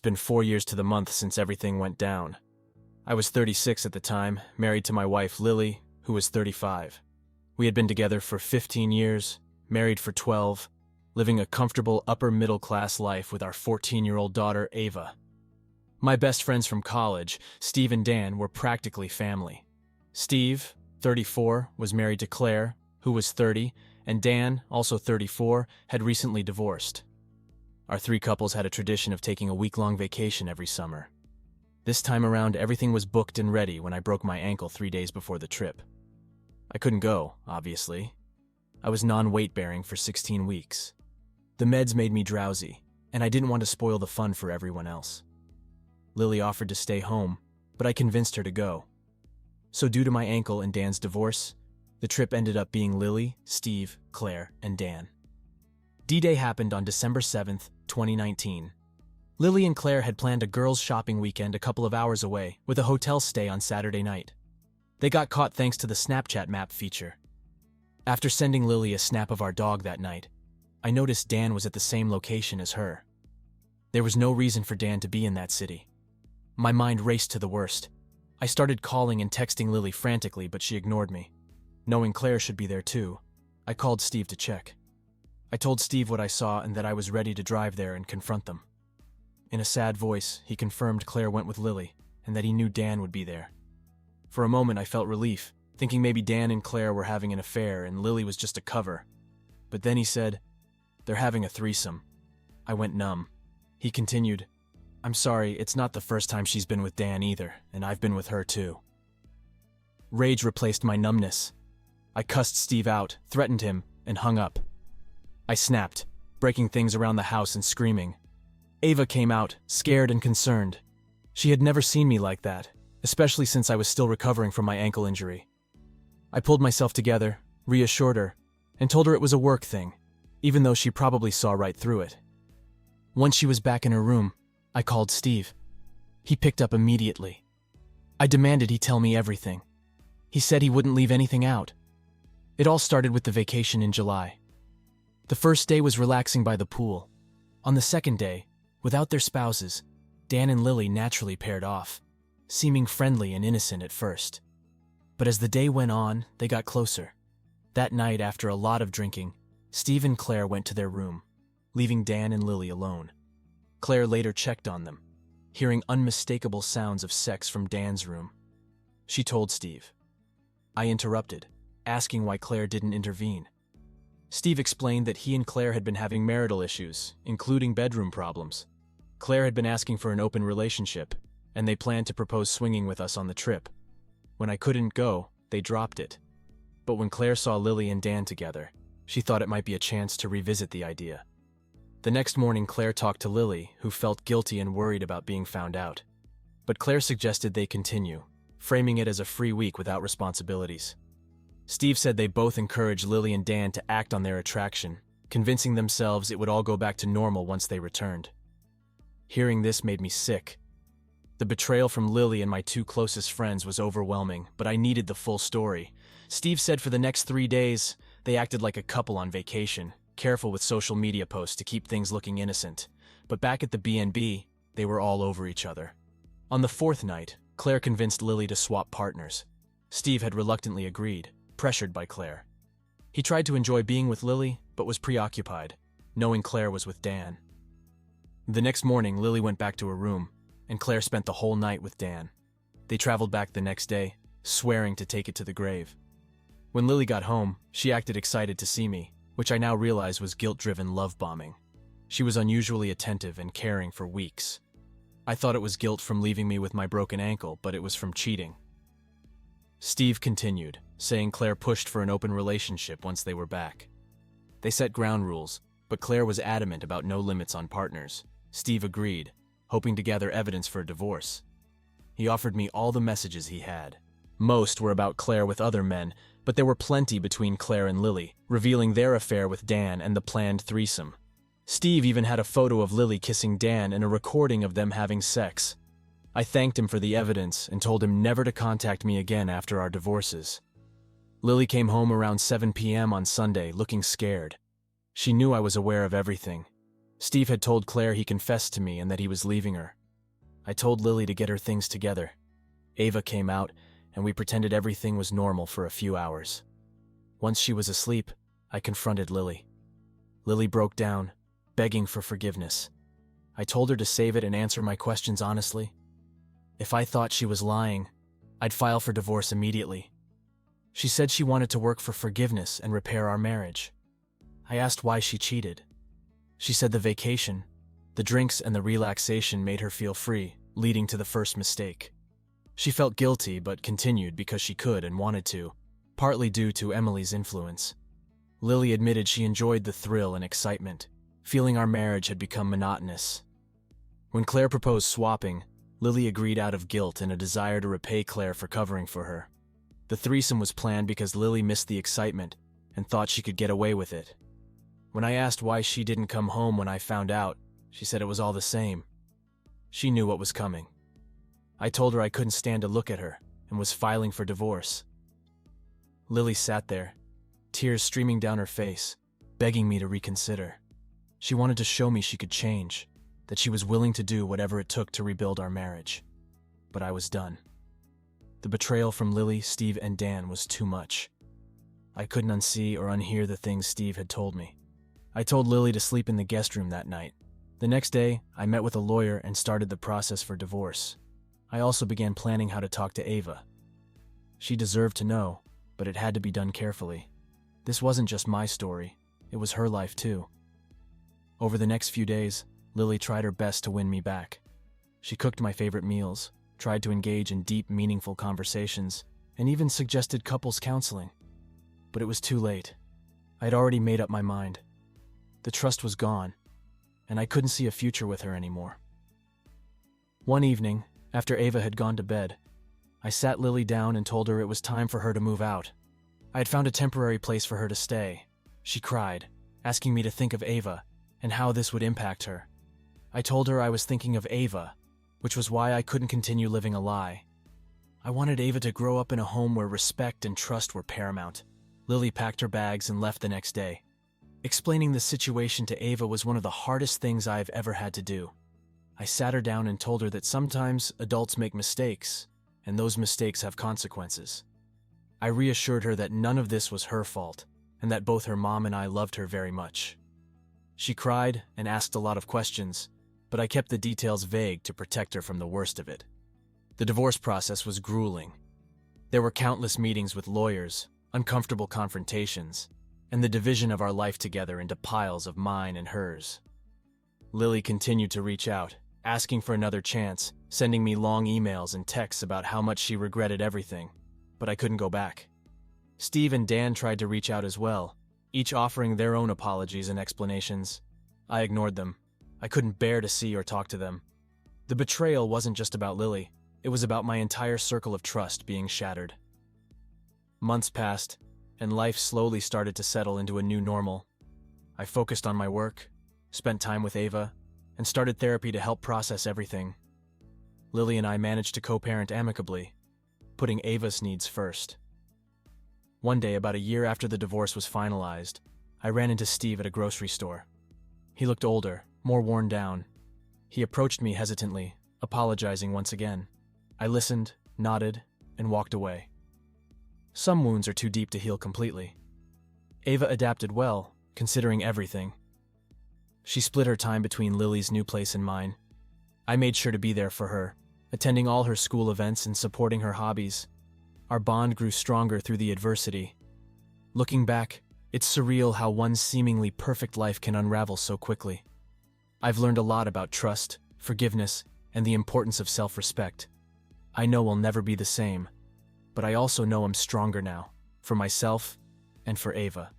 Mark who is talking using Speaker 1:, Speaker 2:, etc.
Speaker 1: been 4 years to the month since everything went down. I was 36 at the time, married to my wife Lily, who was 35. We had been together for 15 years, married for 12, living a comfortable upper-middle-class life with our 14-year-old daughter Ava. My best friends from college, Steve and Dan, were practically family. Steve, 34, was married to Claire, who was 30, and Dan, also 34, had recently divorced. Our three couples had a tradition of taking a week-long vacation every summer. This time around, everything was booked and ready when I broke my ankle 3 days before the trip. I couldn't go, obviously. I was non-weight-bearing for 16 weeks. The meds made me drowsy, and I didn't want to spoil the fun for everyone else. Lily offered to stay home, but I convinced her to go. So due to my ankle and Dan's divorce, the trip ended up being Lily, Steve, Claire, and Dan. D-Day happened on December 7th, 2019. Lily and Claire had planned a girls' shopping weekend a couple of hours away, with a hotel stay on Saturday night. They got caught thanks to the Snapchat map feature. After sending Lily a snap of our dog that night, I noticed Dan was at the same location as her. There was no reason for Dan to be in that city. My mind raced to the worst. I started calling and texting Lily frantically, but she ignored me. Knowing Claire should be there too, I called Steve to check. I told Steve what I saw and that I was ready to drive there and confront them. In a sad voice, he confirmed Claire went with Lily and that he knew Dan would be there. For a moment, I felt relief, thinking maybe Dan and Claire were having an affair and Lily was just a cover. But then he said, "They're having a threesome." I went numb. He continued, "I'm sorry, it's not the first time she's been with Dan either, and I've been with her too." Rage replaced my numbness. I cussed Steve out, threatened him, and hung up. I snapped, breaking things around the house and screaming. Ava came out, scared and concerned. She had never seen me like that, especially since I was still recovering from my ankle injury. I pulled myself together, reassured her, and told her it was a work thing, even though she probably saw right through it. Once she was back in her room, I called Steve. He picked up immediately. I demanded he tell me everything. He said he wouldn't leave anything out. It all started with the vacation in July. The first day was relaxing by the pool. On the second day, without their spouses, Dan and Lily naturally paired off, seeming friendly and innocent at first. But as the day went on, they got closer. That night, after a lot of drinking, Steve and Claire went to their room, leaving Dan and Lily alone. Claire later checked on them, hearing unmistakable sounds of sex from Dan's room. She told Steve. I interrupted, asking why Claire didn't intervene. Steve explained that he and Claire had been having marital issues, including bedroom problems. Claire had been asking for an open relationship, and they planned to propose swinging with us on the trip. When I couldn't go, they dropped it. But when Claire saw Lily and Dan together, she thought it might be a chance to revisit the idea. The next morning, Claire talked to Lily, who felt guilty and worried about being found out. But Claire suggested they continue, framing it as a free week without responsibilities. Steve said they both encouraged Lily and Dan to act on their attraction, convincing themselves it would all go back to normal once they returned. Hearing this made me sick. The betrayal from Lily and my two closest friends was overwhelming, but I needed the full story. Steve said for the next 3 days, they acted like a couple on vacation, careful with social media posts to keep things looking innocent. But back at the B&B, they were all over each other. On the fourth night, Claire convinced Lily to swap partners. Steve had reluctantly agreed, pressured by Claire. He tried to enjoy being with Lily, but was preoccupied, knowing Claire was with Dan. The next morning, Lily went back to her room, and Claire spent the whole night with Dan. They traveled back the next day, swearing to take it to the grave. When Lily got home, she acted excited to see me, which I now realize was guilt-driven love bombing. She was unusually attentive and caring for weeks. I thought it was guilt from leaving me with my broken ankle, but it was from cheating. Steve continued, saying Claire pushed for an open relationship once they were back. They set ground rules, but Claire was adamant about no limits on partners. Steve agreed, hoping to gather evidence for a divorce. He offered me all the messages he had. Most were about Claire with other men, but there were plenty between Claire and Lily, revealing their affair with Dan and the planned threesome. Steve even had a photo of Lily kissing Dan and a recording of them having sex. I thanked him for the evidence and told him never to contact me again after our divorces. Lily came home around 7 p.m. on Sunday, looking scared. She knew I was aware of everything. Steve had told Claire he confessed to me and that he was leaving her. I told Lily to get her things together. Ava came out, and we pretended everything was normal for a few hours. Once she was asleep, I confronted Lily. Lily broke down, begging for forgiveness. I told her to save it and answer my questions honestly. If I thought she was lying, I'd file for divorce immediately. She said she wanted to work for forgiveness and repair our marriage. I asked why she cheated. She said the vacation, the drinks and the relaxation made her feel free, leading to the first mistake. She felt guilty but continued because she could and wanted to, partly due to Emily's influence. Lily admitted she enjoyed the thrill and excitement, feeling our marriage had become monotonous. When Claire proposed swapping, Lily agreed out of guilt and a desire to repay Claire for covering for her. The threesome was planned because Lily missed the excitement and thought she could get away with it. When I asked why she didn't come home when I found out, she said it was all the same. She knew what was coming. I told her I couldn't stand to look at her and was filing for divorce. Lily sat there, tears streaming down her face, begging me to reconsider. She wanted to show me she could change, that she was willing to do whatever it took to rebuild our marriage. But I was done. The betrayal from Lily, Steve, and Dan was too much. I couldn't unsee or unhear the things Steve had told me. I told Lily to sleep in the guest room that night. The next day, I met with a lawyer and started the process for divorce. I also began planning how to talk to Ava. She deserved to know, but it had to be done carefully. This wasn't just my story, it was her life too. Over the next few days, Lily tried her best to win me back. She cooked my favorite meals, tried to engage in deep, meaningful conversations, and even suggested couples counseling. But it was too late. I'd already made up my mind. The trust was gone, and I couldn't see a future with her anymore. One evening, after Ava had gone to bed, I sat Lily down and told her it was time for her to move out. I had found a temporary place for her to stay. She cried, asking me to think of Ava and how this would impact her. I told her I was thinking of Ava, which was why I couldn't continue living a lie. I wanted Ava to grow up in a home where respect and trust were paramount. Lily packed her bags and left the next day. Explaining the situation to Ava was one of the hardest things I've ever had to do. I sat her down and told her that sometimes adults make mistakes, and those mistakes have consequences. I reassured her that none of this was her fault, and that both her mom and I loved her very much. She cried and asked a lot of questions, but I kept the details vague to protect her from the worst of it. The divorce process was grueling. There were countless meetings with lawyers, uncomfortable confrontations, and the division of our life together into piles of mine and hers. Lily continued to reach out, asking for another chance, sending me long emails and texts about how much she regretted everything, but I couldn't go back. Steve and Dan tried to reach out as well, each offering their own apologies and explanations. I ignored them. I couldn't bear to see or talk to them. The betrayal wasn't just about Lily, it was about my entire circle of trust being shattered. Months passed, and life slowly started to settle into a new normal. I focused on my work, spent time with Ava, and started therapy to help process everything. Lily and I managed to co-parent amicably, putting Ava's needs first. One day, about a year after the divorce was finalized, I ran into Steve at a grocery store. He looked older, more worn down. He approached me hesitantly, apologizing once again. I listened, nodded, and walked away. Some wounds are too deep to heal completely. Ava adapted well, considering everything. She split her time between Lily's new place and mine. I made sure to be there for her, attending all her school events and supporting her hobbies. Our bond grew stronger through the adversity. Looking back, it's surreal how one seemingly perfect life can unravel so quickly. I've learned a lot about trust, forgiveness, and the importance of self-respect. I know we'll never be the same, but I also know I'm stronger now, for myself and for Ava.